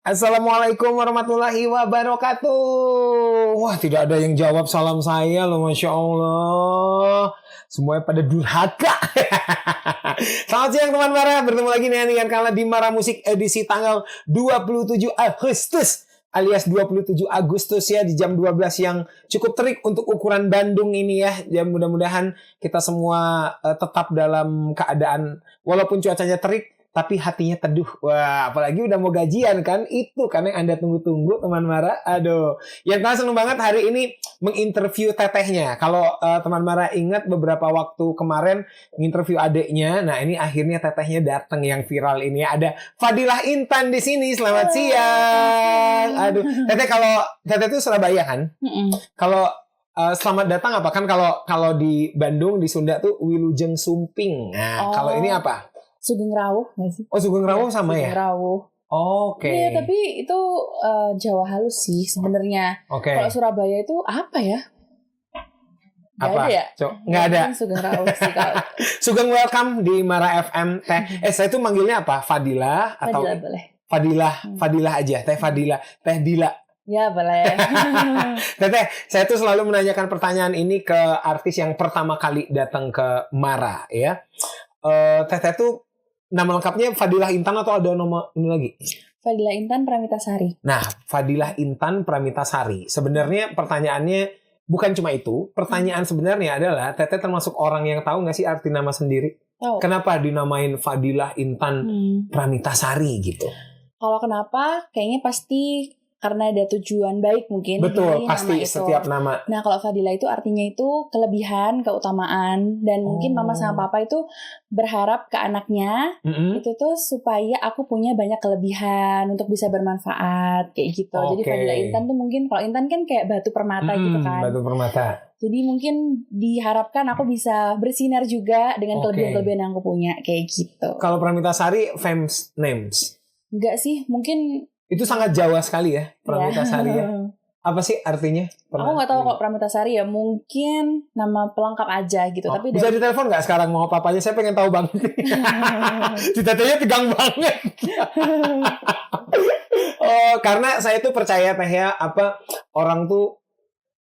Assalamualaikum warahmatullahi wabarakatuh. Wah, tidak ada yang jawab salam saya loh, Masya Allah. Semuanya pada durhaka. Selamat siang teman Mara. Bertemu lagi nih dengan Kala di Mara Musik edisi tanggal 27 Agustus alias 27 Agustus ya, di jam 12 yang cukup terik untuk ukuran Bandung ini ya. Ya mudah-mudahan kita semua tetap dalam keadaan walaupun cuacanya terik tapi hatinya teduh. Wah, apalagi udah mau gajian kan. Itu kan yang Anda tunggu-tunggu teman Mara. Aduh. Yang kan seneng banget hari ini menginterview tetehnya. Kalau teman Mara ingat beberapa waktu kemarin menginterview adeknya. Nah, ini akhirnya tetehnya datang yang viral ini. Ada Fadilah Intan di sini. Selamat siang. Aduh. Teteh itu Surabaya kan? Kalau selamat datang apa kan, kalau di Bandung di Sunda tuh Wilujeng Sumping. Nah, kalau ini apa? Sugeng Rawuh nggak sih? Oh, Sugeng Rawuh sama Sugeng ya? Rawuh. Oke. Iya, tapi itu Jawa halus sih sebenarnya. Oke. Kalau Surabaya itu apa ya? Gak Apa? ada ya? Nggak ada. Sugeng Rawuh sih kalau. Sugeng welcome di Mara FM. Saya tuh manggilnya apa? Fadilah atau Fadilah boleh. Fadilah aja. Teh Fadilah, Teh Dila. Ya boleh. Teteh, saya tuh selalu menanyakan pertanyaan ini ke artis yang pertama kali datang ke Mara ya. Teteh tuh nama lengkapnya Fadilah Intan atau ada nama ini lagi? Fadilah Intan Pramitasari. Nah, Fadilah Intan Pramitasari. Sebenarnya pertanyaannya bukan cuma itu. Pertanyaan sebenarnya adalah, Teteh termasuk orang yang tahu nggak sih arti nama sendiri? Oh. Kenapa dinamain Fadilah Intan Pramitasari gitu? Kalau kenapa? Kayaknya pasti karena ada tujuan baik mungkin. Betul, pasti nama setiap nama. Nah, kalau Fadilah itu artinya itu kelebihan, keutamaan. Dan mungkin mama sama papa itu berharap ke anaknya itu tuh supaya aku punya banyak kelebihan untuk bisa bermanfaat kayak gitu. Jadi Fadilah Intan tuh mungkin, kalau Intan kan kayak batu permata gitu kan. Batu permata. Jadi mungkin diharapkan aku bisa bersinar juga dengan kelebihan-kelebihan yang aku punya kayak gitu. Kalau Pramitasari famous names? Enggak sih, mungkin itu sangat Jawa sekali ya, Pramitasari ya. Apa sih artinya? Aku nggak tahu kok Pramitasari ya, mungkin nama pelengkap aja gitu. Tapi bisa ditelepon nggak sekarang mau apa-apa aja? Saya pengen tahu banget. Cita-citanya tegang banget. Karena saya tuh percaya Teh ya, orang tuh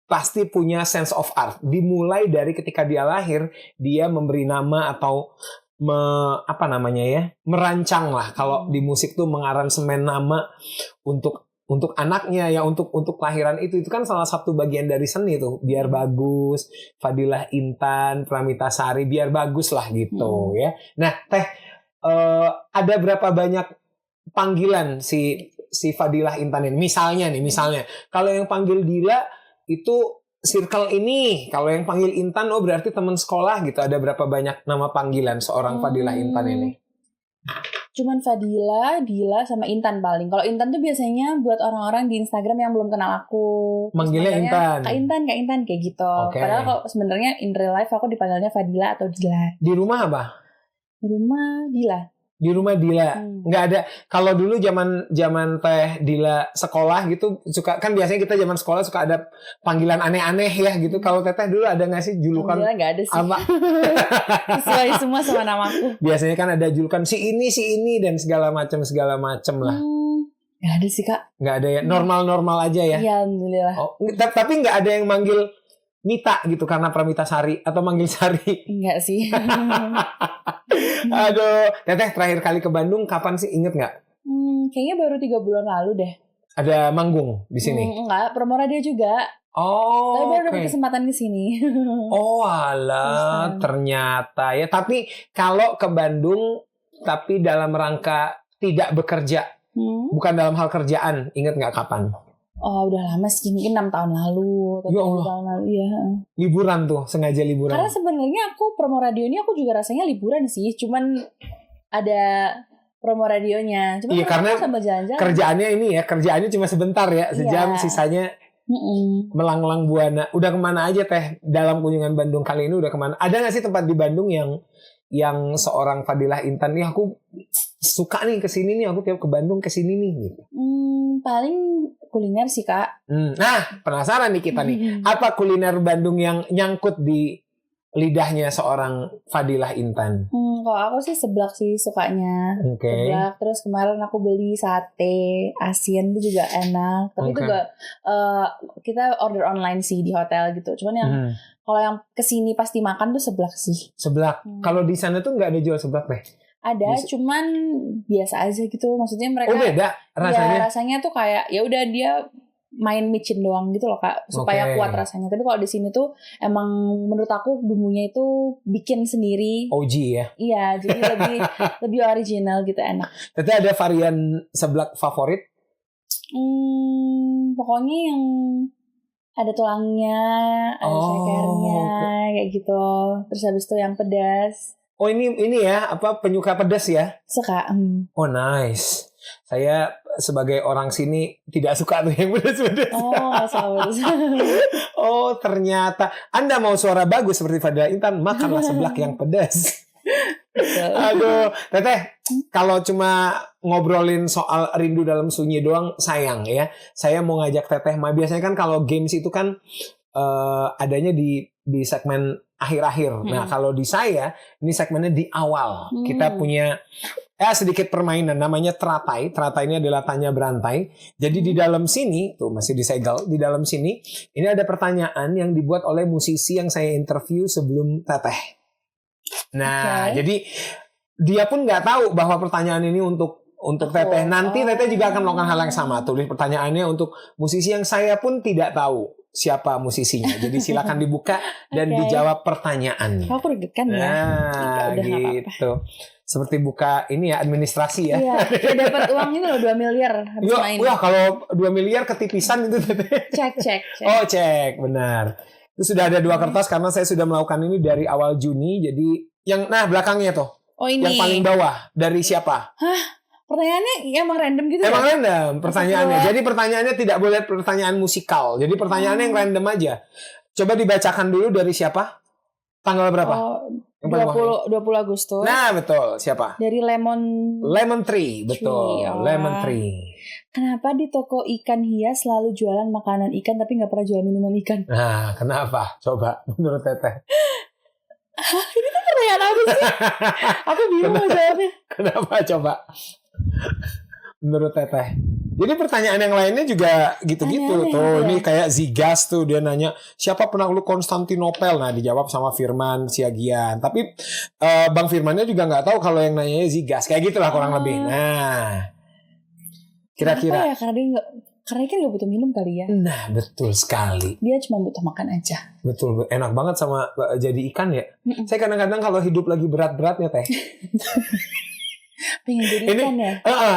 pasti punya sense of art. Dimulai dari ketika dia lahir, dia memberi nama atau merancang lah. Kalau di musik tuh mengaransemen nama untuk anaknya ya, untuk kelahiran itu kan salah satu bagian dari seni tuh, biar bagus. Fadilah Intan Pramitasari, biar bagus lah gitu ya. Nah, Teh, ada berapa banyak panggilan si Fadilah Intan ini? Misalnya kalau yang panggil Dila itu circle ini, kalau yang panggil Intan berarti teman sekolah gitu. Ada berapa banyak nama panggilan seorang Fadilah Intan ini? Cuman Fadilah, Dila, sama Intan paling. Kalau Intan tuh biasanya buat orang-orang di Instagram yang belum kenal aku. Manggilnya Intan. Kak Intan kayak gitu. Padahal kalau sebenarnya in real life aku dipanggilnya Fadilah atau Dila. Di rumah apa? Di rumah Dila. Di rumah Dila. Nggak ada. Kalau dulu zaman Teh Dila sekolah gitu, suka kan biasanya kita zaman sekolah suka ada panggilan aneh-aneh ya gitu. Kalau Teteh dulu ada nggak sih julukan? Dila nggak ada sih. Apa? Sesuai semua sama namaku. Biasanya kan ada julukan si ini dan segala macam lah. Nggak ada sih Kak. Nggak ada ya. Normal aja ya. Iya, alhamdulillah. Tapi nggak ada yang manggil Nita gitu karena Pramitasari atau manggil Sari? Enggak sih. Aduh, Teteh terakhir kali ke Bandung kapan sih, inget nggak? Kayaknya baru 3 bulan lalu deh. Ada manggung di sini? Enggak, promo radio juga. Tapi baru dapat kesempatan ke sini. Oh alah, ternyata ya. Tapi kalau ke Bandung tapi dalam rangka tidak bekerja, bukan dalam hal kerjaan, inget nggak kapan? Oh, udah lama sih, mungkin 6 tahun lalu. Ya Allah. Tahun lalu, ya. Liburan tuh, sengaja liburan. Karena sebenarnya aku promo radio ini aku juga rasanya liburan sih, cuman ada promo radionya. Cuma karena sambil jalan-jalan. Kerjaannya cuma sebentar ya, sejam, sisanya melanglang buana. Udah kemana aja Teh dalam kunjungan Bandung kali ini? Udah kemana? Ada nggak sih tempat di Bandung yang seorang Fadilah Intan nih, aku suka nih kesini nih, aku tiap ke Bandung kesini nih gitu? Paling kuliner sih Kak. Nah, penasaran nih kita nih. Apa kuliner Bandung yang nyangkut di lidahnya seorang Fadilah Intan? Kalau aku sih seblak sih sukanya. Oke. Seblak. Terus kemarin aku beli sate asin itu juga enak. Tapi itu juga kita order online sih di hotel gitu. Cuman yang kalau yang kesini pasti makan tuh seblak sih. Seblak. Kalau di sana tuh nggak ada jual seblak deh. Ada, cuman biasa aja gitu. Maksudnya mereka. Oh beda rasanya. Ya, rasanya tuh kayak ya udah dia main micin doang gitu loh Kak, supaya kuat rasanya. Tapi kalau di sini tuh emang menurut aku bumbunya itu bikin sendiri. OG ya. Iya, jadi lebih original gitu, enak. Tapi ada varian seblak favorit? Pokoknya yang ada tulangnya, ada cekernya, kayak gitu. Terus habis itu yang pedas. Oh ini ya, apa penyuka pedas ya? Suka. Oh nice. Saya sebagai orang sini tidak suka tuh yang pedas-pedas. Oh, nggak salah. Oh ternyata Anda mau suara bagus seperti Fadilah Intan, makanlah seblak yang pedas. Aduh, Teteh, kalau cuma ngobrolin soal rindu dalam sunyi doang sayang ya. Saya mau ngajak Teteh, biasanya kan kalau games itu kan adanya di segmen akhir-akhir. Nah, kalau di saya ini segmennya di awal. Kita punya sedikit permainan namanya teratai. Teratai ini adalah tanya berantai. Jadi di dalam sini tuh masih disegel. Di dalam sini ini ada pertanyaan yang dibuat oleh musisi yang saya interview sebelum Teteh. Nah, jadi dia pun nggak tahu bahwa pertanyaan ini untuk Teteh. Nanti Teteh juga akan melakukan hal yang sama. Tulis pertanyaannya untuk musisi yang saya pun tidak tahu siapa musisinya. Jadi silakan dibuka dan dijawab pertanyaannya. Aku deg-degan ya. Nah, gitu. Seperti buka ini ya, administrasi ya. Iya, dapat uang itu loh 2 miliar habis main. Wah, kalau 2 miliar ketipisan itu Teteh. Cek. Oh, cek, benar. Itu sudah ada 2 kertas karena saya sudah melakukan ini dari awal Juni. Jadi yang belakangnya tuh. Oh, ini. Yang paling bawah dari siapa? Hah? Pertanyaannya emang random gitu Emang ya? random pertanyaannya. Jadi pertanyaannya tidak boleh pertanyaan musikal. Jadi pertanyaannya yang random aja. Coba dibacakan dulu dari siapa? Tanggal berapa? Oh, 20 Agustus. Nah, betul. Siapa? Dari Lemon Tree, betul. Lemon Tree. Kenapa di toko ikan hias selalu jualan makanan ikan tapi nggak pernah jual minuman ikan? Nah, kenapa? Coba menurut Teteh. Ini tuh pertanyaan apa sih? Aku bingung jawabnya. Kenapa coba? Menurut Teteh. Jadi pertanyaan yang lainnya juga gitu-gitu tuh. Ini kayak Zigas tuh, dia nanya siapa penakluk Konstantinopel. Nah, dijawab sama Firman Siagian. Tapi Bang Firmannya juga nggak tahu kalau yang nanya Zigas. Kayak gitulah kurang lebih. Nah, kira-kira. Kenapa ya? Karena dia kan nggak butuh minum kali ya. Nah, betul sekali. Dia cuma butuh makan aja. Betul, enak banget sama jadi ikan ya. Saya kadang-kadang kalau hidup lagi berat-beratnya Teh. Pengen jadi ikan ya.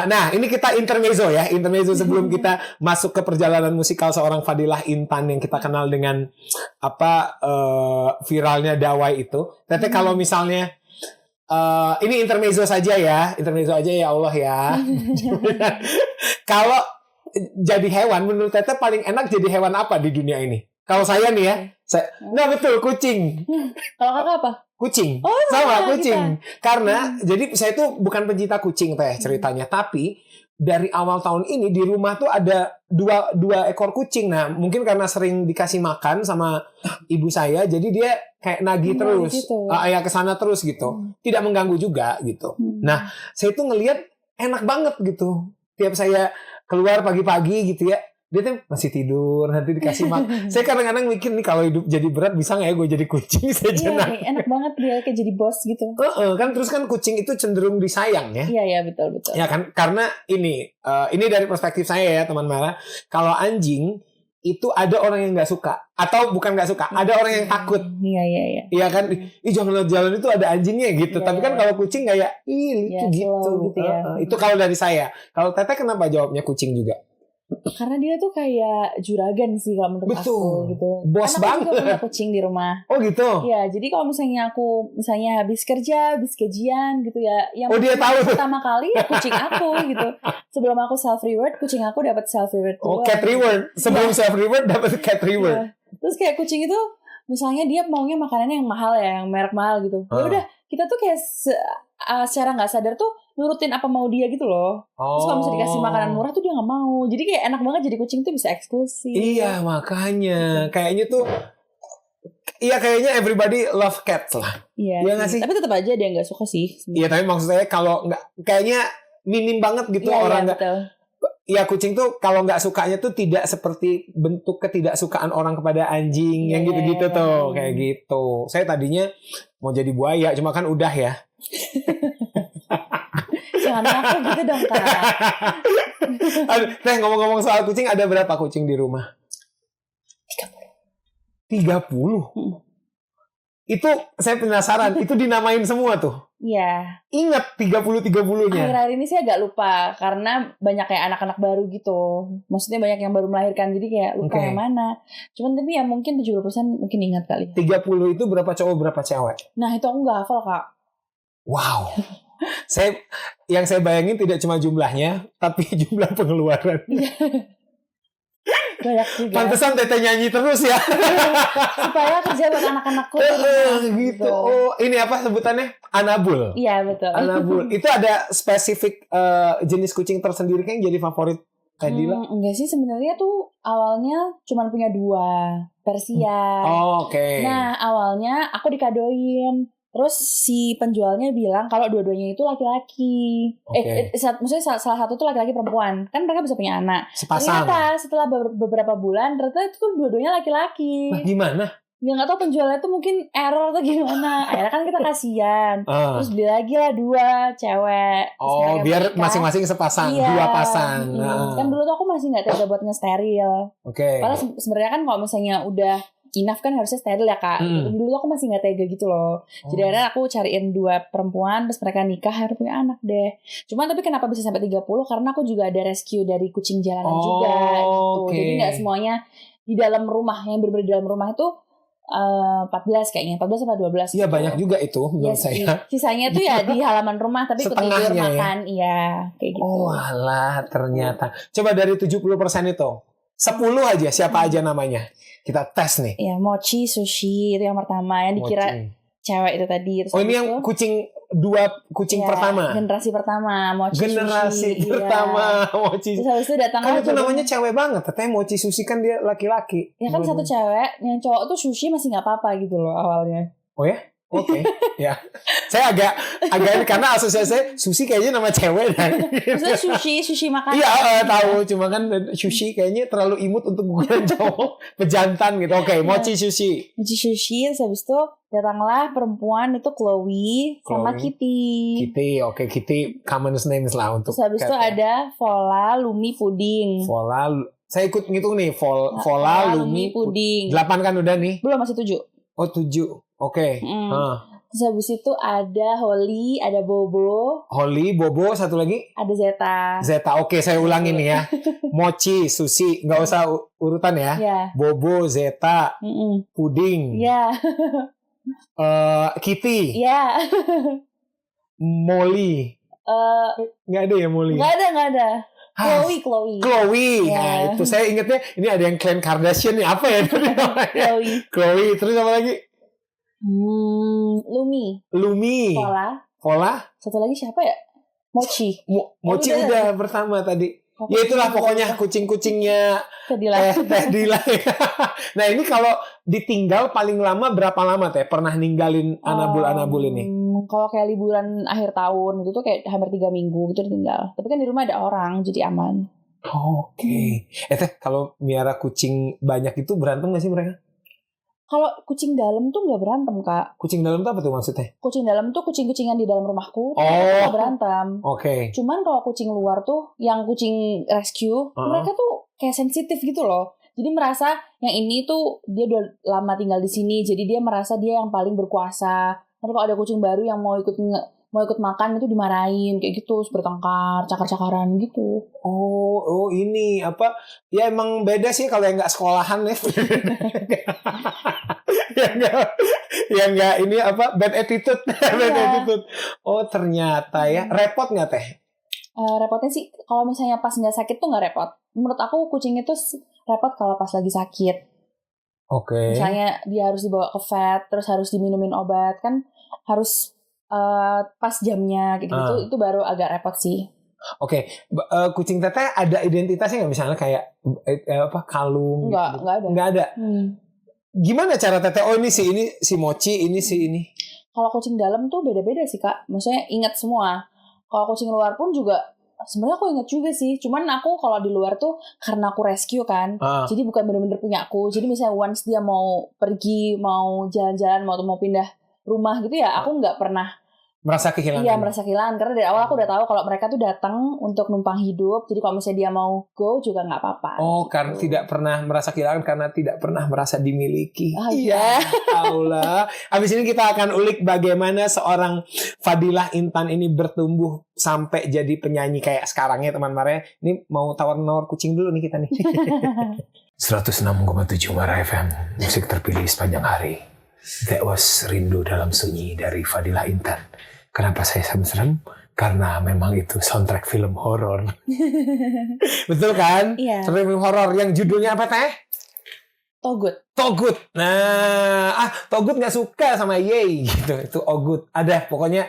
Nah, ini kita intermezzo ya. Intermezzo sebelum kita masuk ke perjalanan musikal seorang Fadilah Intan yang kita kenal dengan viralnya Dawai itu. Teteh kalau misalnya ini intermezzo saja ya. Intermezzo aja ya Allah ya. Kalau jadi hewan, menurut Teteh paling enak jadi hewan apa di dunia ini? Kalau saya nih ya, nah betul kucing. Kalau kakak apa? Kucing. Oh, sama kucing. Karena jadi saya tuh bukan pencinta kucing Teh ceritanya, tapi dari awal tahun ini di rumah tuh ada dua ekor kucing. Nah, mungkin karena sering dikasih makan sama ibu saya, jadi dia kayak nagih terus, gitu. Ya kesana terus gitu. Tidak mengganggu juga gitu. Nah, saya tuh ngelihat enak banget gitu. Tiap saya keluar pagi-pagi gitu ya, dia tuh masih tidur, nanti dikasih makan. Saya kadang-kadang mikir nih kalau hidup jadi berat bisa nggak ya gue jadi kucing saja. Iya, enak banget dia kayak jadi bos gitu. Kan terus kan kucing itu cenderung disayang ya. Iya betul. Ya kan, karena ini dari perspektif saya ya teman Mara. Kalau anjing itu ada orang yang nggak suka atau bukan nggak suka, ada orang yang takut. Iya. Iya kan, jangan lewat jalan itu ada anjingnya gitu. Tapi kan kalau kucing kayak lucu gitu. Ya. Itu kalau dari saya. Kalau Teteh kenapa jawabnya kucing juga? Karena dia tuh kayak juragan sih kalau menurut aku gitu. Bos banget. Aku juga punya kucing di rumah. Oh gitu. Iya, jadi kalau misalnya aku habis kerja, habis gajian gitu ya, yang dia tahu pertama kali ya kucing aku gitu. Sebelum aku self reward, kucing aku dapat self reward. Cat reward. Sebelum self reward dapat cat reward. Ya. Terus kayak kucing itu misalnya dia maunya makanannya yang mahal ya, yang merek mahal gitu. Ya udah, kita tuh kayak secara nggak sadar tuh nurutin apa mau dia gitu loh. Terus kalau misalnya dikasih makanan murah tuh dia nggak mau. Jadi kayak enak banget jadi kucing tuh bisa eksklusif. Iya makanya kayaknya tuh Iya kayaknya everybody love cats lah. Iya Iya nggak sih? Tapi tetap aja dia nggak suka sih. Iya tapi maksud saya kalau nggak, kayaknya minim banget gitu Iya, orang nggak. betul. Ya kucing tuh kalau nggak sukanya tuh tidak seperti bentuk ketidaksukaan orang kepada anjing yang Iya. gitu-gitu tuh kayak gitu. Saya tadinya mau jadi buaya cuma kan udah ya. Jangan aku gitu dong Kak. Aduh, Teh ngomong-ngomong soal kucing, ada berapa kucing di rumah? 30. Itu saya penasaran, itu dinamain semua tuh. Iya. Ingat 30-30-nya. Akhir-akhir ini sih agak lupa karena banyak kayak anak-anak baru gitu. Maksudnya banyak yang baru melahirkan jadi kayak lupa Oke. yang mana. Cuman tapi ya mungkin 70% mungkin ingat kali. 30 itu berapa cowok berapa cewek? Nah itu aku nggak hafal Kak. Wow. Yang saya bayangin tidak cuma jumlahnya, tapi jumlah pengeluaran. Banyak juga. Pantesan Teteh nyanyi terus ya. Supaya kerja buat anak-anakku di rumah, gitu. Oh, ini apa sebutannya? Anabul. Iya betul. Anabul. Itu ada spesifik jenis kucing tersendiri kan yang jadi favorit Tedila? Enggak sih sebenarnya tuh awalnya cuma punya 2 Persia. Oh, oke. Nah awalnya aku dikadoin. Terus si penjualnya bilang kalau dua-duanya itu laki-laki. Oke. Maksudnya salah satu tuh laki-laki perempuan. Kan mereka bisa punya anak. Sepasang. Ternyata setelah beberapa bulan ternyata itu tuh dua-duanya laki-laki. Nah, gimana? Ya nggak tahu penjualnya tuh mungkin error atau gimana. Akhirnya kan kita kasihan. Terus beli lagi lah 2 cewek. Terus Oh, mereka biar menikah. masing-masing sepasang, Iya. 2 pasang. Kan dulu tuh aku masih nggak tega buat ngesteril. Oke. Padahal sebenarnya kan kalau misalnya udah enough kan harusnya steril ya Kak. Dulu aku masih nggak tega gitu loh. Jadi akhirnya aku cariin 2 perempuan, terus mereka nikah, akhirnya punya anak deh. Cuman tapi kenapa bisa sampai 30? Karena aku juga ada rescue dari kucing jalanan juga gitu. Oke. Jadi nggak semuanya di dalam rumah. Yang benar-benar di dalam rumah itu 14 kayaknya. 14 atau 12 Iya gitu. banyak juga itu menurut saya. Sisanya tuh ya di halaman rumah tapi ikut tidur, Setengahnya ya? makan. Iya kayak gitu. Oh alah ternyata. Coba dari 70% itu 10 aja siapa aja namanya. Kita tes nih. Ya mochi, sushi itu yang pertama. Yang dikira Mochi. cewek itu tadi. Terus Oh ini habis yang itu, kucing 2 kucing ya, pertama. generasi pertama mochi Generasi sushi, pertama iya. Mochi. Terus habis itu datang Kan itu namanya cewek banget. Katanya Mochi Sushi kan dia laki-laki. ya kan satu cewek, yang cowok tuh sushi masih nggak apa-apa gitu loh awalnya. Oh ya? Oke. Ya. Saya agak ini karena asosiasi saya sushi kayaknya nama cewek dan. Maksudnya sushi makan. Iya, tahu. Cuma kan sushi kayaknya terlalu imut untuk ukuran cowok, pejantan gitu. Oke, Mochi Sushi. Mochi sushi, terus habis itu datanglah perempuan itu Chloe sama Kitty. Kitty, oke, Kitty common names lah untuk. Terus habis itu ada Vola, Lumi, Puding. Vola, saya ikut ngitung nih. Vola, Lumi, Puding. 8 kan udah nih? Belum, masih 7. Oh 7, oke. Terus habis itu ada Holly, ada Bobo. Holly, Bobo, satu lagi? Ada Zeta. Zeta, oke saya ulangin nih ya. Mochi, Sushi, nggak usah urutan ya. Ya. Bobo, Zeta, Puding, Ya. Kitty, Ya. Molly. Nggak ada ya Molly? Nggak ada. Chloe. Chloe. Ya. Nah, itu saya ingetnya ini ada yang Clan Kardashian nih. Apa ya? Chloe. Terus apa lagi? Lumi. Vola. Satu lagi siapa ya? Mochi. Mochi udah pertama tadi. Ya itulah pokoknya kucing-kucingnya Tedila. Nah ini kalau ditinggal paling lama berapa lama Teh? Pernah ninggalin Anabul ini? Kalau kayak liburan akhir tahun gitu tuh kayak hampir 3 minggu gitu ditinggal. Tapi kan di rumah ada orang jadi aman. Oke. Teh kalau miara kucing banyak itu berantem gak sih mereka? Kalau kucing dalam tuh nggak berantem Kak. Kucing dalam tuh apa tuh maksudnya? Kucing dalam tuh kucing-kucingan di dalam rumahku. Nggak berantem. Oke. Cuman kalau kucing luar tuh, yang kucing rescue, mereka tuh kayak sensitif gitu loh. Jadi merasa yang ini tuh dia udah lama tinggal di sini, jadi dia merasa dia yang paling berkuasa. Nanti kalau ada kucing baru yang mau ikut makan itu dimarahin kayak gitu, terus bertengkar, cakar-cakaran gitu. Oh ini apa? Ya emang beda sih kalau yang nggak sekolahan ya. yang nggak ini apa? Bad attitude. Bad attitude. Oh ternyata ya. Repot nggak Teh? Repotnya sih kalau misalnya pas nggak sakit tuh nggak repot. Menurut aku kucing itu repot kalau pas lagi sakit. Oke. Misalnya dia harus dibawa ke vet, terus harus diminumin obat, kan harus pas jamnya gitu, itu baru agak repot sih. Oke. Kucing Teteh ada identitasnya nggak misalnya kayak apa kalung? Nggak ada. Nggak ada. Gimana cara Teteh? Oh ini si Mochi, ini si ini. Kalau kucing dalam tuh beda-beda sih Kak. Maksudnya ingat semua. Kalau kucing luar pun juga sebenarnya aku ingat juga sih. Cuman aku kalau di luar tuh karena aku rescue kan. Jadi bukan benar-benar punya aku. Jadi misalnya once dia mau pergi, mau jalan-jalan, mau pindah rumah gitu ya, aku nggak pernah merasa kehilangan. Iya, merasa kehilangan karena dari awal aku udah tahu kalau mereka tuh datang untuk numpang hidup. Jadi kalau misalnya dia mau go juga nggak apa-apa. Oh, gitu. karena tidak pernah merasa kehilangan karena tidak pernah merasa dimiliki. Oh, iya. Allah. Habis ini kita akan ulik bagaimana seorang Fadilah Intan ini bertumbuh sampai jadi penyanyi kayak sekarang ya teman Mara. Ini mau tawar-nawar kucing dulu nih kita nih. 106,7 Mara FM, musik terpilih sepanjang hari. That was Rindu Dalam Sunyi dari Fadilah Intan. Kenapa saya serem-serem? Karena memang itu soundtrack film horor. Betul kan? Iya. Soundtrack film horor yang judulnya apa Teh? Togut. Togut. Nah, Togut nggak suka sama Yey gitu. Itu Ogut. Ada pokoknya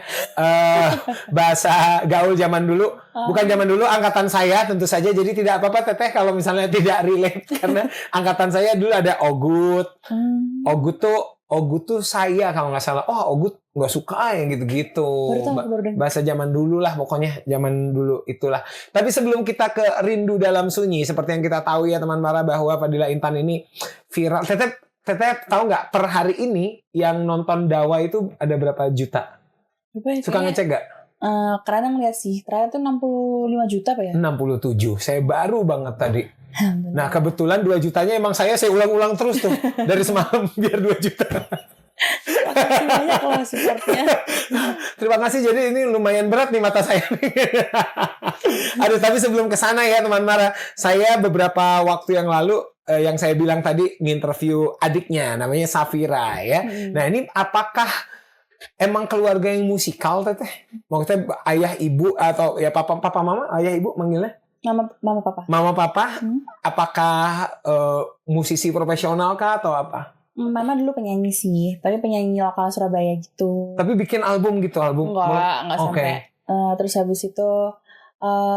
bahasa gaul zaman dulu. Bukan zaman dulu, angkatan saya tentu saja. Jadi tidak apa-apa Teteh kalau misalnya tidak relate karena angkatan saya dulu ada Ogut. Ogut tuh saya kalau nggak salah. Oh, Ogut nggak suka yang gitu-gitu. Bahasa zaman dulu lah pokoknya. Zaman dulu itulah. Tapi sebelum kita ke Rindu Dalam Sunyi. Seperti yang kita tahu ya teman Mara bahwa Fadilah Intan ini viral. Teteh tahu nggak per hari ini yang nonton Dawa itu ada berapa juta? Suka ngecek nggak? Karena ngeliat sih. Terakhir tuh 65 juta apa ya? 67. Saya baru banget tadi. Nah kebetulan 2 jutanya emang saya ulang-ulang terus tuh dari semalam biar 2 juta. Terima kasih banyak loh supportnya. Terima kasih, jadi ini lumayan berat nih mata saya. Aduh, tapi sebelum kesana ya teman Mara, saya beberapa waktu yang lalu yang saya bilang tadi nginterview adiknya namanya Safira ya. Nah ini apakah emang keluarga yang musikal Teteh? Maksudnya ayah ibu atau ya papa mama, ayah ibu manggilnya? Mama papa. Apakah musisi profesional kah atau apa? Mama dulu penyanyi sih, tapi penyanyi lokal Surabaya gitu. Tapi bikin album gitu, Enggak sampai. Terus habis itu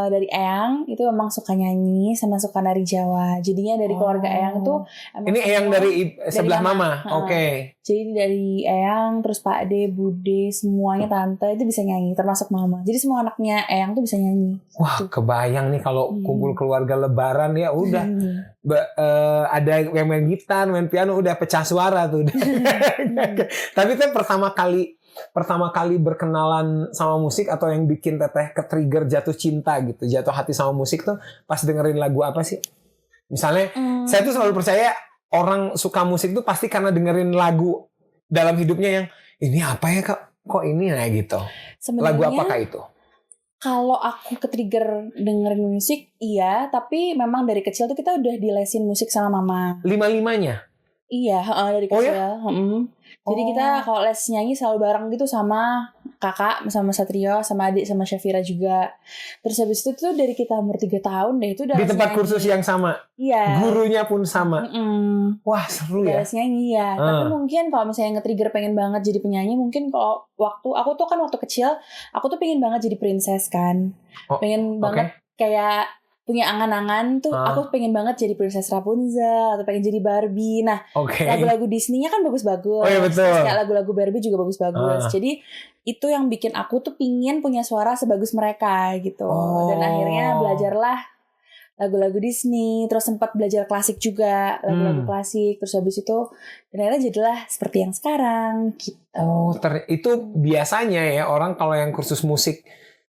dari Eyang itu emang suka nyanyi sama suka nari Jawa. Jadinya dari keluarga Eyang tuh ini Eyang dari sebelah mama. Oke. Jadi dari Eyang terus Pak De, Bude, semuanya tante itu bisa nyanyi termasuk mama. Jadi semua anaknya Eyang tuh bisa nyanyi. Wah, kebayang nih kalau kumpul keluarga lebaran ya udah ada yang main gitar, main piano udah pecah suara tuh. Tapi itu pertama kali berkenalan sama musik atau yang bikin Teteh ke-trigger jatuh cinta gitu, jatuh hati sama musik tuh pas dengerin lagu apa sih? Misalnya, saya tuh selalu percaya orang suka musik tuh pasti karena dengerin lagu dalam hidupnya yang ini apa ya kok ini nah gitu. Sebenarnya, lagu apakah itu? Kalau aku ke-trigger dengerin musik, iya, tapi memang dari kecil tuh kita udah dilesin musik sama mama. 5-5-nya? Iya, dari kecil. Ya? Jadi kita kalau les nyanyi selalu bareng gitu sama kakak, sama Satrio, sama adik, sama Syafira juga. Terus habis itu tuh dari kita umur 3 tahun deh itu udah di tempat nyanyi. Kursus yang sama? Iya. Gurunya pun sama? Wah seru ya? Les nyanyi ya. Tapi mungkin kalau misalnya nge-trigger pengen banget jadi penyanyi, mungkin kalau aku tuh kan waktu kecil, aku tuh pengen banget jadi princess kan. Pengen banget kayak punya angan-angan tuh aku pengen banget jadi Princess Rapunzel atau pengen jadi Barbie. Nah, lagu-lagu Disney-nya kan bagus-bagus. Oh iya betul. Kayak lagu-lagu Barbie juga bagus-bagus. Jadi itu yang bikin aku tuh pingin punya suara sebagus mereka gitu. Dan akhirnya belajarlah lagu-lagu Disney, terus sempat belajar klasik juga, lagu-lagu klasik, terus habis itu dan akhirnya jadilah seperti yang sekarang gitu. Itu biasanya ya orang kalau yang kursus musik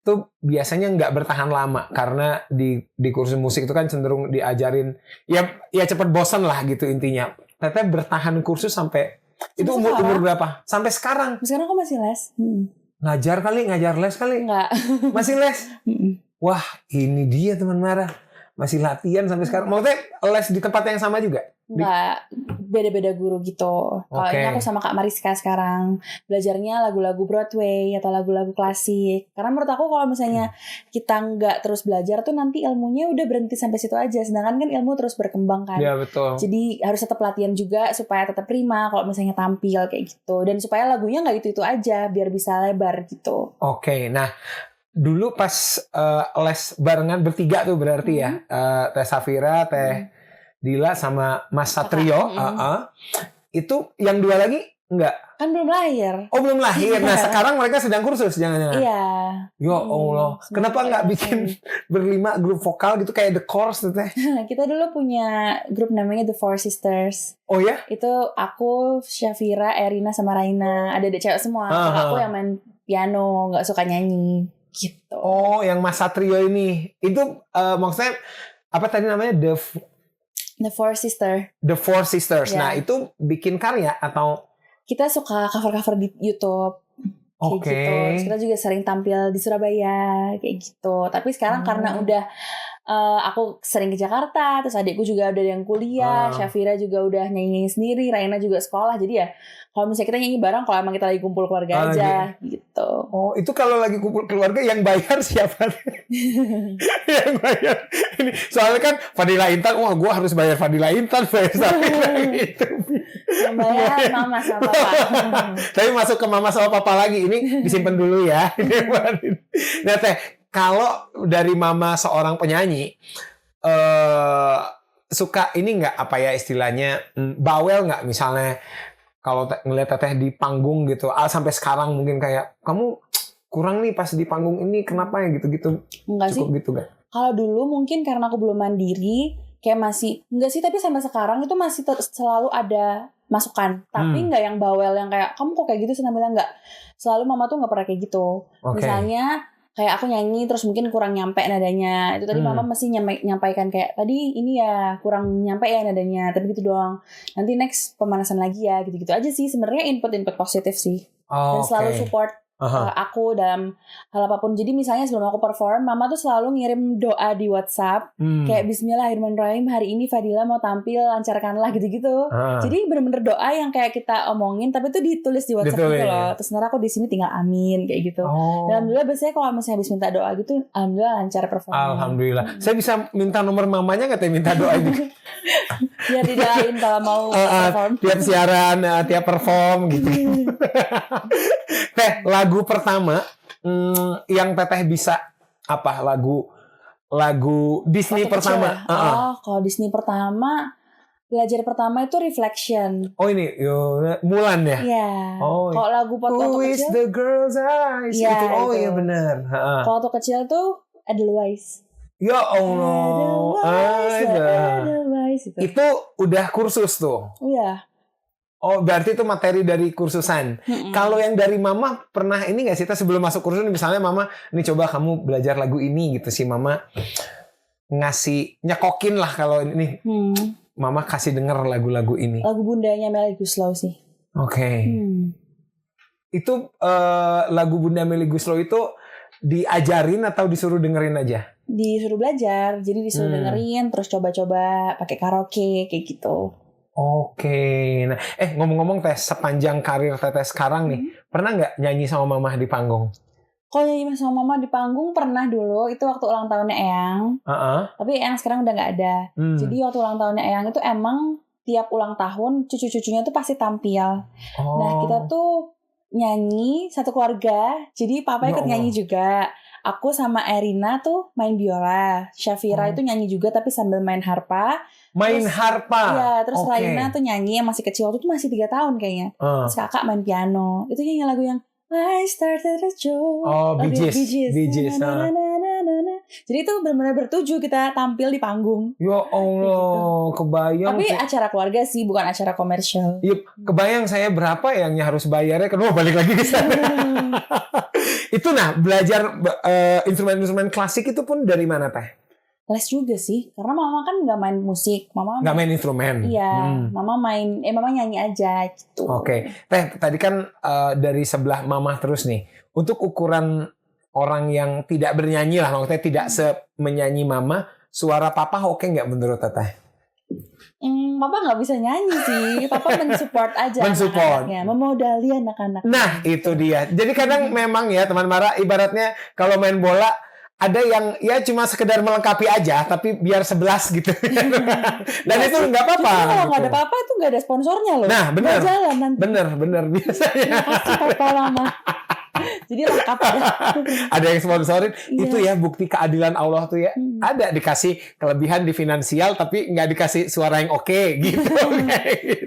itu biasanya nggak bertahan lama karena di kursus musik itu kan cenderung diajarin ya cepet bosan lah gitu intinya. Teteh bertahan kursus sampai itu umur berapa? Sampai sekarang? Sekarang aku masih les. Ngajar les kali? Enggak. Masih les? Wah ini dia teman Mara. Masih latihan sampai sekarang. Maksudnya les di tempat yang sama juga? Enggak, beda-beda guru gitu. Kalau ini aku sama Kak Mariska sekarang belajarnya lagu-lagu Broadway atau lagu-lagu klasik. Karena menurut aku kalau misalnya kita nggak terus belajar tuh nanti ilmunya udah berhenti sampai situ aja. Sedangkan kan ilmu terus berkembang kan. Iya betul. Jadi harus tetap latihan juga supaya tetap prima kalau misalnya tampil kayak gitu. Dan supaya lagunya nggak itu aja biar bisa lebar gitu. Oke, nah dulu pas les barengan bertiga tuh berarti ya Teh Safira, Teh Dila sama Mas Satrio, Itu yang 2 lagi enggak? Kan belum lahir. Oh belum lahir. Nah sekarang mereka sedang kursus jangan-jangan. Iya. Ya Allah. Kenapa nggak bikin berlima grup vokal gitu kayak The Course tuh teh? Kita dulu punya grup namanya The Four Sisters. Oh ya? Itu aku, Syafira, Erina, sama Raina. Ada cewek semua. Aku yang main piano, nggak suka nyanyi. Gitu. Oh, yang Mas Satrio ini. Itu maksudnya apa tadi namanya? The Four Sisters. The Four Sisters. Yeah. Nah, itu bikin karya atau kita suka cover-cover di YouTube. Oke. Gitu. Terus kita juga sering tampil di Surabaya kayak gitu. Tapi sekarang karena udah aku sering ke Jakarta, terus adikku juga udah yang kuliah, Syafira juga udah nyanyi sendiri, Raina juga sekolah. Jadi ya kalau misalnya kita nyanyi bareng, kalau emang kita lagi kumpul keluarga aja gitu. Oh, itu kalau lagi kumpul keluarga yang bayar siapa? Yang bayar. Ini soalnya kan Fadila Intan, wah gue harus bayar Fadila Intan, bayar Safira gitu. Yang bayar mama sama papa. Tapi masuk ke mama sama papa lagi, ini disimpan dulu ya. Nah teh, kalau dari mama seorang penyanyi, suka ini nggak apa ya istilahnya bawel nggak misalnya kalau ngeliat teteh di panggung gitu, sampai sekarang mungkin kayak kamu kurang nih pas di panggung ini kenapa ya gitu-gitu? Enggak cukup sih. gitu nggak? Kalau dulu mungkin karena aku belum mandiri, kayak masih enggak sih, tapi sampai sekarang itu masih selalu ada masukan, tapi nggak yang bawel yang kayak kamu kok kayak gitu sih, namanya nggak. Selalu mama tuh nggak pernah kayak gitu. Misalnya kayak aku nyanyi terus mungkin kurang nyampe nadanya, itu tadi mama mesti nyampaikan kayak tadi ini ya kurang nyampe ya nadanya, tapi gitu doang. Nanti next pemanasan lagi ya, gitu-gitu aja sih. Sebenarnya input positif sih. Dan selalu support aku dalam hal apapun. Jadi misalnya sebelum aku perform, mama tuh selalu ngirim doa di WhatsApp kayak Bismillahirrahmanirrahim, hari ini Fadila mau tampil, lancarkanlah gitu-gitu. Jadi bener-bener doa yang kayak kita omongin tapi tuh ditulis di WhatsApp gitu loh. Terus ntar aku di sini tinggal amin kayak gitu. Dan alhamdulillah biasanya kalau misalnya habis minta doa gitu, alhamdulillah lancar perform. Alhamdulillah. Saya bisa minta nomor mamanya nggak teh, minta doa juga. Biar didoain kalau mau perform. Tiap siaran, tiap perform gitu. Teh, lagu pertama yang teteh bisa apa? Lagu Disney pertama. Kalau Disney pertama, belajar pertama itu Reflection. Oh ini Mulan ya? Iya. Kalau lagu Who is kecil, the girl's eyes? Ya, gitu. Oh itu. iya benar. Kalau waktu kecil tuh Edelweiss. Ya Allah. Edelweiss itu. Itu udah kursus tuh. Iya. Oh berarti itu materi dari kursusan. Kalau yang dari mama pernah ini nggak sih? Kita sebelum masuk kursus misalnya mama, ini coba kamu belajar lagu ini gitu sih, mama ngasih nyekokin lah kalau ini. Mama kasih denger lagu-lagu ini. Lagu bundanya Melly Guslow sih. Oke. Itu lagu Bunda Melly Guslow itu diajarin atau disuruh dengerin aja? Disuruh belajar, jadi disuruh dengerin, terus coba-coba pakai karaoke kayak gitu. Oke. Nah, ngomong-ngomong teh, sepanjang karir teteh sekarang nih, pernah nggak nyanyi sama mama di panggung? Kalau nyanyi sama mama di panggung pernah dulu, itu waktu ulang tahunnya Eyang. Tapi Eyang sekarang udah nggak ada. Jadi waktu ulang tahunnya Eyang itu emang tiap ulang tahun cucu-cucunya tuh pasti tampil. Nah kita tuh nyanyi satu keluarga, jadi papa ikut nyanyi juga. Aku sama Erina tuh main biola, Syafira itu nyanyi juga tapi sambil main harpa. Harpa? Iya, terus Raina tuh nyanyi yang masih kecil, waktu itu masih 3 tahun kayaknya. Terus kakak main piano, itu nyanyi lagu yang I started a joke. Bee Gees. Jadi itu benar-benar bertuju kita tampil di panggung. Ya Allah, kebayang. Tapi acara keluarga sih, bukan acara komersial. Iya, kebayang saya berapa yang harus bayarnya. Kedua balik lagi ke sana. Itu belajar instrumen-instrumen klasik itu pun dari mana teh? Les juga sih, karena mama kan nggak main musik, mama nggak main instrumen. Iya, mama nyanyi aja gitu. Oke. Teh, tadi kan dari sebelah mama terus nih. Untuk ukuran orang yang tidak bernyanyi lah, maksudnya tidak menyanyi mama, suara papa oke nggak menurut teteh? Papa nggak bisa nyanyi sih, papa mensupport aja anak-anaknya, memodali anak-anak. Nah itu dia. Jadi kadang memang ya teman Mara, ibaratnya kalau main bola ada yang ya cuma sekedar melengkapi aja, tapi biar 11 gitu. Dan itu nggak apa-apa. Kalau nggak ada papa itu nggak ada sponsornya loh. Nah benar. Nggak jalan nanti. Benar biasanya. Terima kasih papa mama. Jadi lengkap ya. Ada yang sponsorin. Iya. Itu ya bukti keadilan Allah tuh ya. Ada dikasih kelebihan di finansial tapi nggak dikasih suara yang oke gitu.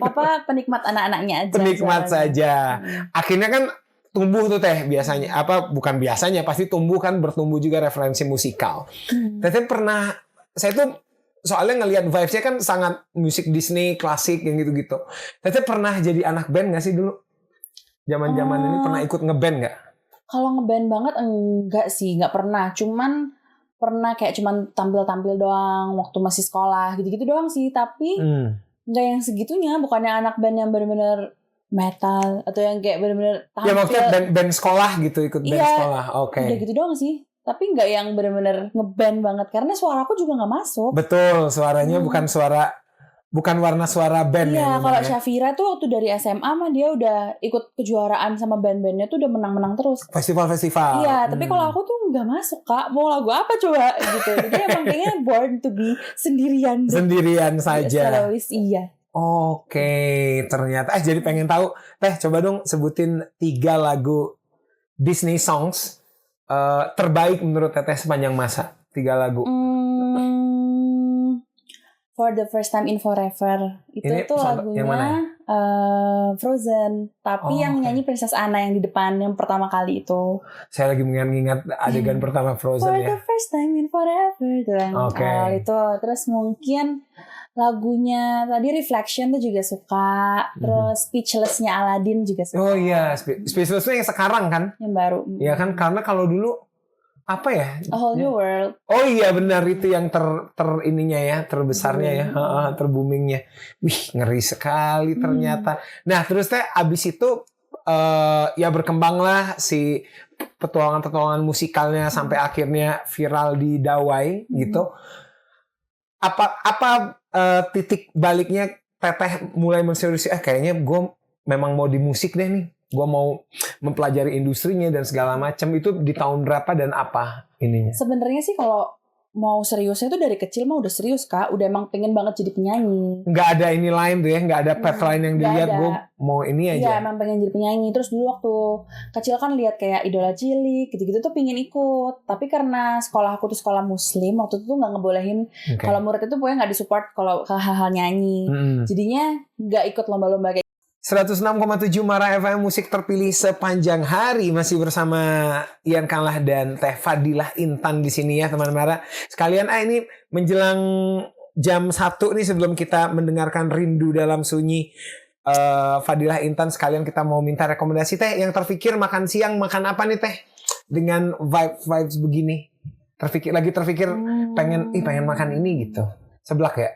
Papa penikmat anak-anaknya aja. Penikmat suaranya. saja. Akhirnya kan tumbuh tuh Teh biasanya. Apa bukan biasanya, pasti tumbuh kan, bertumbuh juga referensi musikal. Teteh pernah, saya tuh soalnya ngelihat vibes-nya kan sangat musik Disney, klasik yang gitu-gitu. Teteh pernah jadi anak band nggak sih dulu? Zaman-zaman ini pernah ikut ngeband nggak? Kalau ngeband banget enggak sih, nggak pernah. Cuman pernah kayak cuman tampil-tampil doang waktu masih sekolah gitu-gitu doang sih. Tapi nggak yang segitunya. Bukannya anak band yang benar-benar metal atau yang kayak benar-benar tampil. Ya maksudnya band sekolah gitu, ikut band sekolah. Oke. Udah gitu doang sih. Tapi nggak yang benar-benar ngeband banget karena suaraku juga nggak masuk. Betul, suaranya bukan warna suara band ya. Iya, kalau Syafira tuh waktu dari SMA mah dia udah ikut kejuaraan sama band-bandnya tuh udah menang-menang terus. Festival-festival. Iya, tapi kalau aku tuh nggak masuk Kak. Mau lagu apa coba gitu. Jadi emang kayaknya born to be sendirian. Sendirian saja. Solois, iya. Oke, ternyata jadi pengen tahu. Teh, coba dong sebutin 3 lagu Disney songs terbaik menurut Teteh sepanjang masa. 3 lagu. For the First Time in Forever. Itu Ini tuh lagunya yang mana? Frozen. Tapi yang nyanyi Princess Anna yang di depan yang pertama kali itu. Saya lagi mengingat adegan pertama Frozen For ya. the First Time in Forever. Itu yang awal itu. Terus mungkin lagunya tadi Reflection tuh juga suka. Terus Speechless-nya Aladdin juga suka. Oh iya, Speechless-nya yang sekarang kan? Yang baru. Iya kan, karena kalau dulu apa ya? A Whole New World. Oh iya benar, itu yang ininya ya, terbesarnya ya, terboomingnya. Wih, ngeri sekali ternyata. Nah, terus Teh abis itu ya berkembanglah si petualangan-petualangan musikalnya sampai akhirnya viral di Dawai gitu. Apa titik baliknya Teteh mulai menseriusi kayaknya gue memang mau di musik deh nih. Gue mau mempelajari industrinya dan segala macam. Itu di tahun berapa dan apa ininya? Sebenarnya sih kalau mau seriusnya tuh dari kecil mah udah serius Kak. Udah emang pengen banget jadi penyanyi. Nggak ada ini lain tuh ya, nggak ada path lain yang dilihat. Gue mau ini aja. Iya emang pengen jadi penyanyi. Terus dulu waktu kecil kan lihat kayak idola cilik gitu-gitu tuh pengen ikut. Tapi karena sekolah aku tuh sekolah muslim, waktu itu tuh nggak ngebolehin kalau murid itu pokoknya nggak disupport kalau ke hal-hal nyanyi. Jadinya nggak ikut lomba-lomba kayak 106,7 Mara FM, musik terpilih sepanjang hari, masih bersama Ian Kalah dan Teh Fadilah Intan di sini ya teman Mara. Sekalian ini menjelang jam 1 nih sebelum kita mendengarkan Rindu Dalam Sunyi Fadilah Intan, sekalian kita mau minta rekomendasi Teh yang terpikir makan siang makan apa nih Teh dengan vibes begini. Terpikir pengen makan ini gitu. Seblak ya?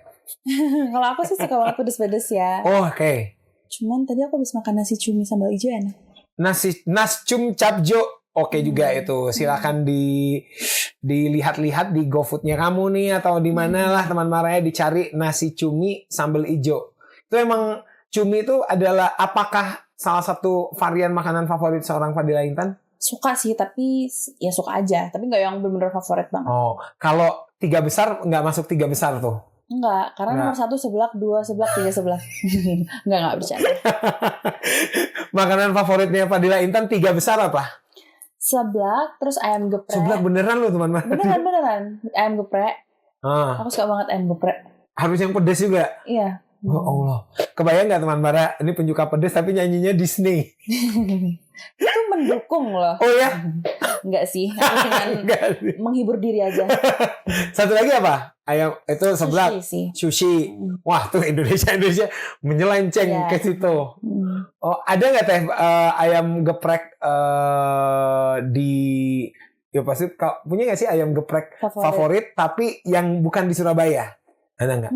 Kalau aku sih suka banget pedes-pedes ya. Oh, oke. Cuman tadi aku habis makan nasi cumi sambal hijau enak. Nas cum capjo. Oke juga itu. Silakan dilihat-lihat di GoFood-nya kamu nih atau di mana lah teman Maraya dicari nasi cumi sambal hijau. Itu emang cumi itu adalah apakah salah satu varian makanan favorit seorang Fadilah Intan? Suka sih, tapi ya suka aja. Tapi nggak yang benar-benar favorit banget. Oh, kalau 3 besar nggak masuk 3 besar tuh? Enggak, karena nomor 1 seblak, 2 seblak, 3 seblak. Enggak bercanda. Makanan favoritnya Fadilah Intan 3 besar apa? Seblak, terus ayam geprek. Seblak beneran loh teman-teman. Beneran. Ayam geprek. Aku suka banget ayam geprek. Harus yang pedes juga? Iya. Oh Allah. Kebayang gak teman Bara? Ini penjuka pedes tapi nyanyinya Disney. Itu mendukung loh. Oh ya? Enggak sih. Aku cuma menghibur diri aja. Satu lagi apa? Ayam itu seblak. Sushi. Wah tuh Indonesia menyelenceng ke situ. Oh ada nggak Teh ayam geprek di ya pasti punya nggak sih ayam geprek favorit tapi yang bukan di Surabaya? Ada nggak?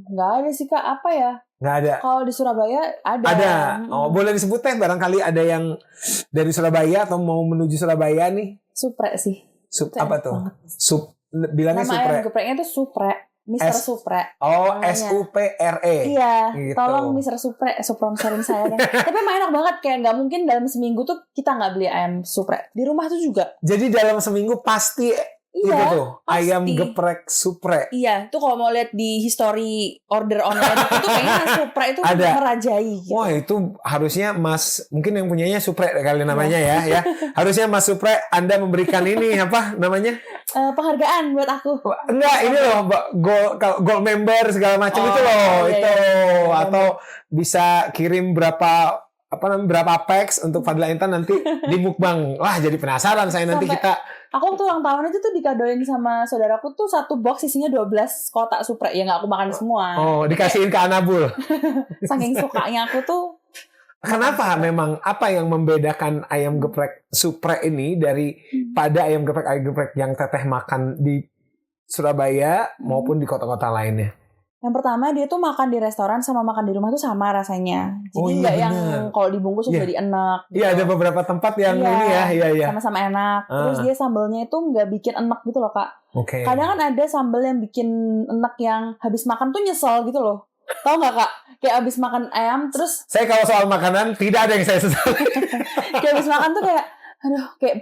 Nggak ada sih Kak. Apa ya? Nggak ada. Kalau di Surabaya ada. Ada. Oh boleh disebut Teh barangkali ada yang dari Surabaya atau mau menuju Surabaya nih? Suprek sih. Apa tuh? Bilangnya nama Suprek. Ayam gepreknya tuh Suprek. Mister Suprek. Oh, SUPRE. Iya, gitu. tolong Mister Suprek sponsorin saya deh. Tapi emang enak banget, kayak nggak mungkin dalam seminggu tuh kita nggak beli ayam Suprek. Di rumah tuh juga. Jadi dalam seminggu pasti Itu Iya, tuh ayam pasti. geprek supre. Iya, tuh kalau mau lihat di history order online itu kayaknya supre itu Ada. merajai gitu. Wah itu harusnya Mas, mungkin yang punyanya Supre kali namanya ya. Harusnya Mas Supre Anda memberikan ini apa namanya? Penghargaan buat aku. Enggak, ini loh gold member segala macam itu loh. iya, Itu iya. atau bisa kirim berapa packs untuk Fadila Intan nanti di mukbang. Wah jadi penasaran saya nanti Sampai- kita. Aku waktu ulang tahun itu tuh dikadoin sama saudaraku tuh satu box isinya 12 kotak supre. Ya nggak aku makan semua. Oh dikasihin ke Anabul. Saking sukanya aku tuh. Kenapa memang apa yang membedakan ayam geprek supre ini dari pada ayam geprek yang teteh makan di Surabaya maupun di kota-kota lainnya? Yang pertama dia tuh makan di restoran sama makan di rumah tuh sama rasanya. Jadi Oh, iya, nggak yang bener. kalau dibungkus Iya. jadi enak. Iya ada beberapa tempat yang Iya, ini ya, iya. sama-sama enak. Terus dia sambelnya itu nggak bikin enak gitu loh Kak. Oke. Kadang kan ada sambel yang bikin enak yang habis makan tuh nyesel gitu loh. Tahu nggak Kak? Kayak habis makan ayam terus Saya kalau soal makanan tidak ada yang saya sesali. kayak habis makan tuh kayak aduh kayak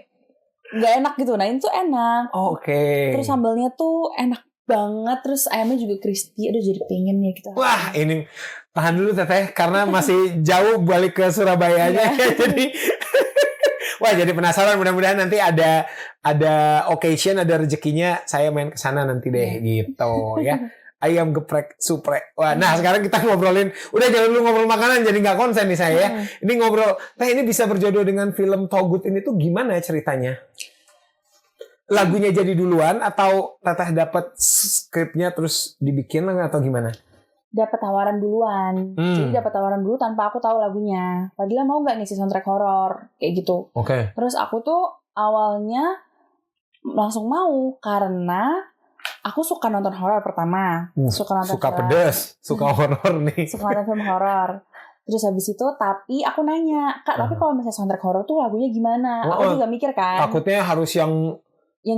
nggak enak gitu. Nah itu enak. Oke. Terus sambelnya tuh enak banget. Terus ayamnya juga crispy. Aduh jadi pengen ya gitu. Wah ini tahan dulu teteh karena masih jauh balik ke Surabayanya jadi. Wah jadi penasaran mudah-mudahan nanti ada occasion ada rezekinya saya main ke sana nanti deh gitu ya. Ayam geprek supre. Wah, nah sekarang kita ngobrolin. Udah jangan dulu ngobrol makanan jadi nggak konsen nih saya ya. Ini ngobrol. Nah ini bisa berjodoh dengan film Togut ini tuh gimana ceritanya? Lagunya jadi duluan atau teteh dapat skripnya terus dibikin lah atau gimana? Dapat tawaran duluan. Jadi dapat tawaran dulu tanpa aku tahu lagunya. Padahal mau nggak ngisi soundtrack horor kayak gitu. Oke. Terus aku tuh awalnya langsung mau karena aku suka nonton horor pertama. Suka nonton Suka film. pedas, suka horor nih. Suka nonton film horor. Terus habis itu tapi aku nanya, Kak, tapi kalau misalnya soundtrack horor tuh lagunya gimana? Aku juga mikir kan. Takutnya harus yang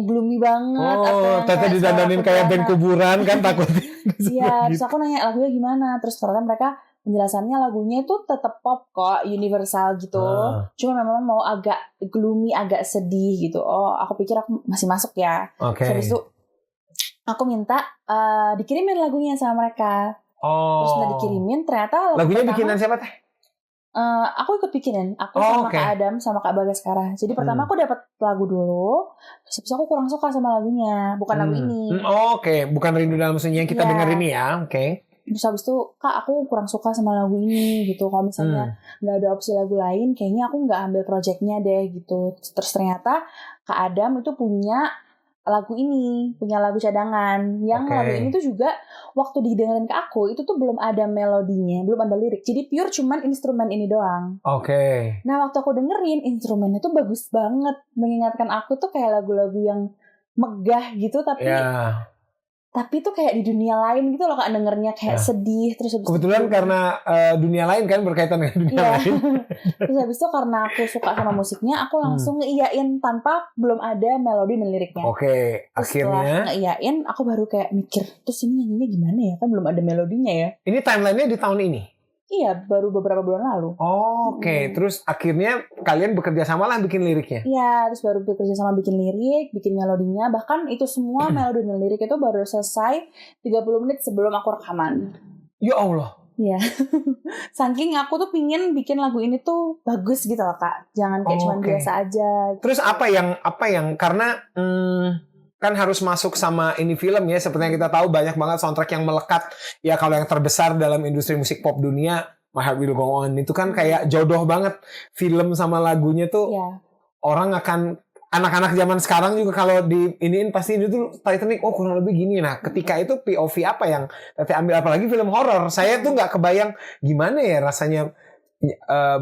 gloomy banget atau yang teteh kayak didandanin suara kayak band kuntilanak. kuburan kan takutnya. Iya, terus aku nanya lagunya gimana? Terus ternyata mereka penjelasannya lagunya itu tetap pop kok, universal gitu. Cuma memang mau agak gloomy, agak sedih gitu. Oh, aku pikir aku masih masuk ya. Oke. Terus itu aku minta dikirimin lagunya sama mereka. Terus udah dikirimin, ternyata lagunya bikinan siapa teh? Aku ikut bikinin. Aku sama Kak Adam sama Kak Bagaskara. Jadi pertama aku dapat lagu dulu, terus habis aku kurang suka sama lagunya, bukan lagu ini. Oke, bukan Rindu Dalam Sunyi yang kita dengar ini ya. Oke. Terus habis itu, Kak, aku kurang suka sama lagu ini gitu. Kalau misalnya nggak ada opsi lagu lain, kayaknya aku nggak ambil projectnya deh gitu. Terus ternyata Kak Adam itu punya lagu ini, punya lagu cadangan. Yang lagu ini tuh juga waktu didengerin ke aku, itu tuh belum ada melodinya, belum ada lirik. Jadi pure cuman instrumen ini doang. Oke. Nah waktu aku dengerin, instrumennya tuh bagus banget. Mengingatkan aku tuh kayak lagu-lagu yang megah gitu, tapi tuh kayak di dunia lain gitu loh Kak, dengernya kayak sedih. Terus habis kebetulan itu, karena dunia lain kan berkaitan dengan dunia lain. Terus habis itu karena aku suka sama musiknya, aku langsung ngeiyain tanpa belum ada melodi dan liriknya. Oke, terus akhirnya setelah ngeiyain, aku baru kayak mikir, terus ini nyanyinya gimana ya? Kan belum ada melodinya ya. Ini timelinenya di tahun ini? Iya, baru beberapa bulan lalu. Oke, terus akhirnya kalian bekerja sama lah bikin liriknya? Iya, terus baru bekerja sama bikin lirik, bikin melodinya. Bahkan itu semua melodi dan lirik itu baru selesai 30 menit sebelum aku rekaman. Ya Allah. Iya. Saking aku tuh pingin bikin lagu ini tuh bagus gitu loh Kak. Jangan kayak cuma biasa aja. Terus apa yang karena kan harus masuk sama ini film ya, seperti yang kita tahu banyak banget soundtrack yang melekat ya. Kalau yang terbesar dalam industri musik pop dunia, My Heart Will Go On itu kan kayak jodoh banget film sama lagunya tuh. Orang akan anak-anak zaman sekarang juga kalau di iniin pasti itu Titanic kurang lebih gini. Nah ketika itu POV apa yang Tete ambil, apalagi film horor, saya tuh nggak kebayang gimana ya rasanya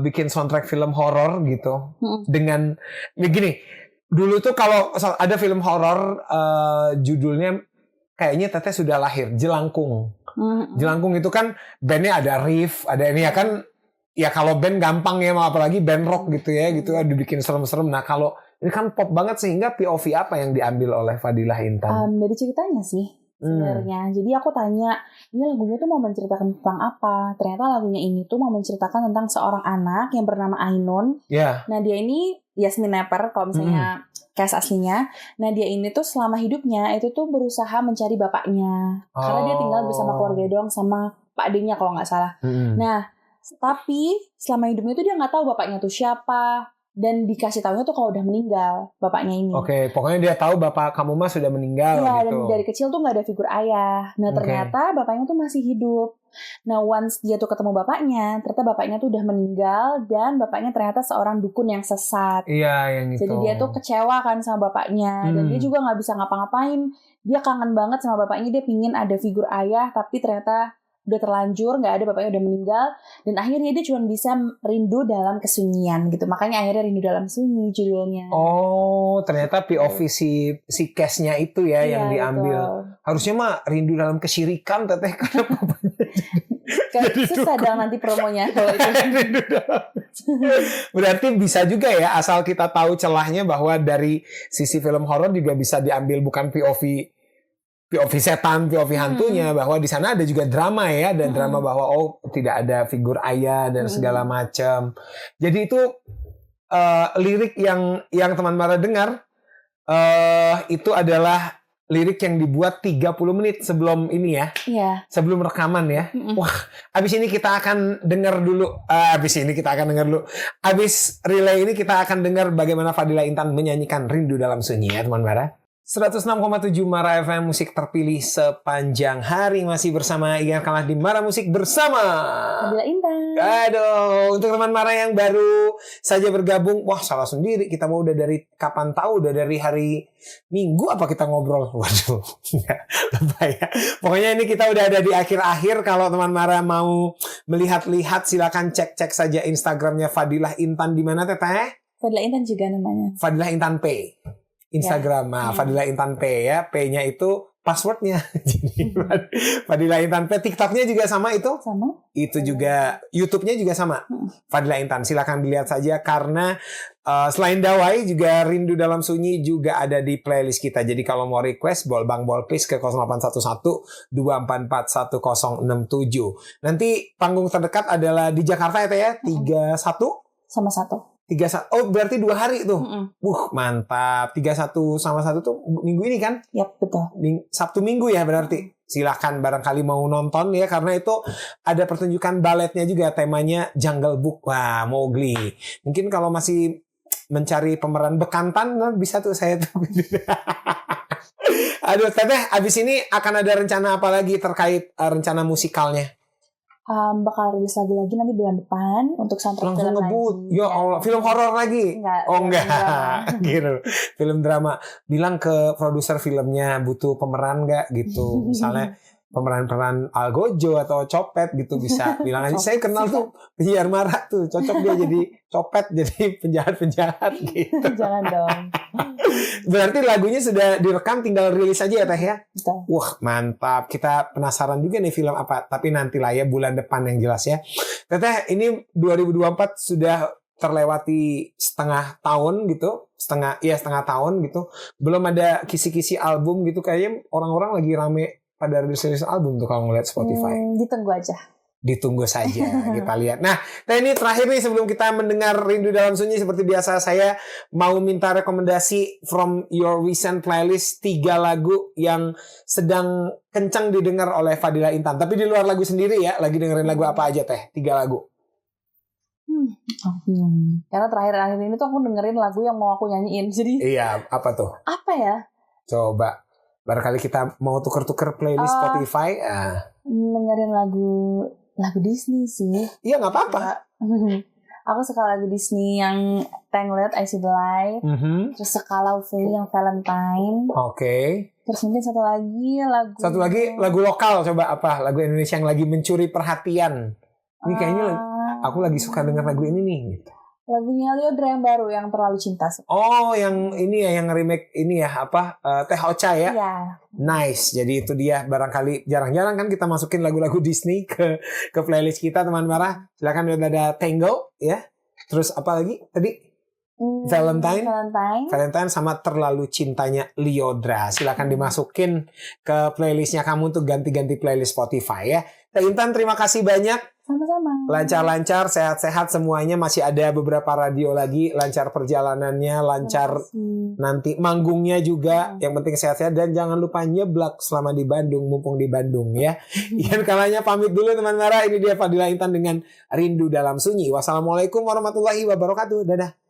bikin soundtrack film horor gitu dengan begini. Dulu tuh kalau ada film horor judulnya kayaknya Teteh sudah lahir, Jelangkung. Jelangkung itu kan bandnya ada riff, ada ini ya kan. Ya kalau band gampang ya, apalagi band rock gitu ya, gitu dibikin serem-serem. Nah kalau ini kan pop banget sehingga POV apa yang diambil oleh Fadilah Intan? Dari ceritanya sih sebenarnya. Jadi aku tanya, ini lagunya tuh mau menceritakan tentang apa? Ternyata lagunya ini tuh mau menceritakan tentang seorang anak yang bernama Ainun. Nah dia ini Yasmin Nepper kalau misalnya cast aslinya. Nah dia ini tuh selama hidupnya itu tuh berusaha mencari bapaknya. Karena dia tinggal bersama keluarga doang sama Pak D-nya kalau nggak salah. Nah tapi selama hidupnya tuh dia nggak tahu bapaknya tuh siapa. Dan dikasih tahunya tuh kalau udah meninggal bapaknya ini. Oke, pokoknya dia tahu bapak kamu mah sudah meninggal Iya, gitu. dan dari kecil tuh nggak ada figur ayah. Nah ternyata bapaknya tuh masih hidup. Nah once dia tuh ketemu bapaknya, ternyata bapaknya tuh udah meninggal dan bapaknya ternyata seorang dukun yang sesat. Iya, yang itu. Jadi dia tuh kecewa kan sama bapaknya dan dia juga nggak bisa ngapa-ngapain. Dia kangen banget sama bapaknya. Dia pingin ada figur ayah, tapi ternyata udah terlanjur, nggak ada, bapaknya udah meninggal, dan akhirnya dia cuma bisa rindu dalam kesunyian gitu. Makanya akhirnya Rindu Dalam Sunyi judulnya. Oh, ternyata POV si case-nya itu ya yang diambil. Betul. Harusnya mah Rindu Dalam Kesyirikan teteh karena bapaknya jadi susah dong nanti promonya kalau itu. Rindu Dalam. Berarti bisa juga ya, asal kita tahu celahnya bahwa dari sisi film horor juga bisa diambil bukan POV setan, POV hantunya, bahwa di sana ada juga drama ya, dan drama bahwa tidak ada figur ayah dan segala macam. Jadi itu lirik yang teman Mara dengar itu adalah lirik yang dibuat 30 menit sebelum ini ya. Iya. Sebelum rekaman ya. Wah, abis ini kita akan dengar dulu. Abis relay ini kita akan dengar bagaimana Fadila Intan menyanyikan Rindu Dalam Sunyi ya teman Mara. 106,7 Mara FM, musik terpilih sepanjang hari. Masih bersama Ian Kalah di Mara Musik bersama Fadila Intan. Aduh, untuk teman Mara yang baru saja bergabung, wah salah sendiri. Kita mau udah dari kapan tahu, udah dari hari Minggu apa kita ngobrol? Waduh, enggak, lebay ya. Pokoknya ini kita udah ada di akhir-akhir. Kalau teman Mara mau melihat-lihat, silakan cek saja Instagramnya Fadilah Intan. Di mana teteh? Fadila Intan juga namanya. Fadilah Intan P. Instagram, Fadilah Intan P ya, P-nya itu passwordnya. Jadi Fadilah Intan P, TikToknya juga sama itu? Sama. Itu juga, YouTube-nya juga sama. Fadilah Intan, silakan dilihat saja karena selain Dawai juga Rindu Dalam Sunyi juga ada di playlist kita. Jadi kalau mau request, bolbang please ke 0811 244 1067. Nanti panggung terdekat adalah di Jakarta ya Teh ya, 31 sama 1. 31. Oh, berarti 2 hari tuh. Mantap. 31 sama 1 tuh minggu ini kan? Yap, betul. Sabtu Minggu ya berarti. Silakan barangkali mau nonton ya, karena itu ada pertunjukan baletnya juga, temanya Jungle Book. Wah, Mowgli. Mungkin kalau masih mencari pemeran bekantan, bisa tuh saya tuh. Aduh, Teteh, abis ini akan ada rencana apa lagi terkait rencana musikalnya? Bakal rilis lagu lagi nanti bulan depan untuk soundtrack langsung film ngebut. lagi. Ya Allah, film horor lagi? Enggak. Oh enggak, gitu. Film drama. Bilang ke produser filmnya butuh pemeran nggak gitu. Misalnya pemeran-pemeran Algojo atau Copet gitu, bisa bilang aja. Saya kenal tuh penyiar Mara tuh, cocok dia jadi copet, jadi penjahat-penjahat gitu. Jangan dong. Berarti lagunya sudah direkam, tinggal rilis aja ya Teh ya? Betul. Wah mantap, kita penasaran juga nih film apa, tapi nantilah ya bulan depan yang jelas ya. Teteh, ini 2024 sudah terlewati setengah tahun gitu, setengah tahun gitu, belum ada kisi-kisi album gitu. Kayaknya orang-orang lagi rame pada rilis album tuh kalau ngeliat Spotify. Ditunggu aja. Ditunggu saja, kita lihat. Nah, ini terakhir nih sebelum kita mendengar Rindu Dalam Sunyi, seperti biasa saya mau minta rekomendasi from your recent playlist 3 lagu yang sedang kencang didengar oleh Fadila Intan. Tapi di luar lagu sendiri ya, lagi dengerin lagu apa aja Teh? 3 lagu. Karena terakhir-akhir ini tuh aku dengerin lagu yang mau aku nyanyiin. Jadi Iya, apa tuh? apa ya? Coba. Barangkali kita mau tuker-tuker playlist Spotify. Dengerin lagu Disney sih. Iya, nggak apa-apa. Aku suka lagu Disney yang Tangled, I See the Light. Terus Sekalau Feli yang Valentine. Oke. Terus mungkin satu lagi lagu lokal. Coba apa? Lagu Indonesia yang lagi mencuri perhatian. Ini kayaknya aku lagi suka denger lagu ini nih gitu. Lagunya Lyodra yang baru, yang Terlalu Cinta. Oh, yang ini ya, yang remake ini ya, apa? Teh Ocha ya? Iya. Nice. Jadi itu dia, barangkali jarang-jarang kan kita masukin lagu-lagu Disney ke playlist kita, teman Mara. Silakan, udah ada Tango ya. Terus apa lagi tadi? Valentine sama Terlalu Cintanya Lyodra. Silakan dimasukin ke playlistnya kamu untuk ganti-ganti playlist Spotify ya. Teh Intan, terima kasih banyak. Sama-sama. Lancar-lancar, sehat-sehat semuanya. Masih ada beberapa radio lagi. Lancar perjalanannya, lancar nanti manggungnya juga. Yang penting sehat-sehat. Dan jangan lupa nyeblak selama di Bandung, mumpung di Bandung ya. Ian kalanya pamit dulu teman Mara. Ini dia Fadila Intan dengan Rindu Dalam Sunyi. Wassalamualaikum warahmatullahi wabarakatuh. Dadah.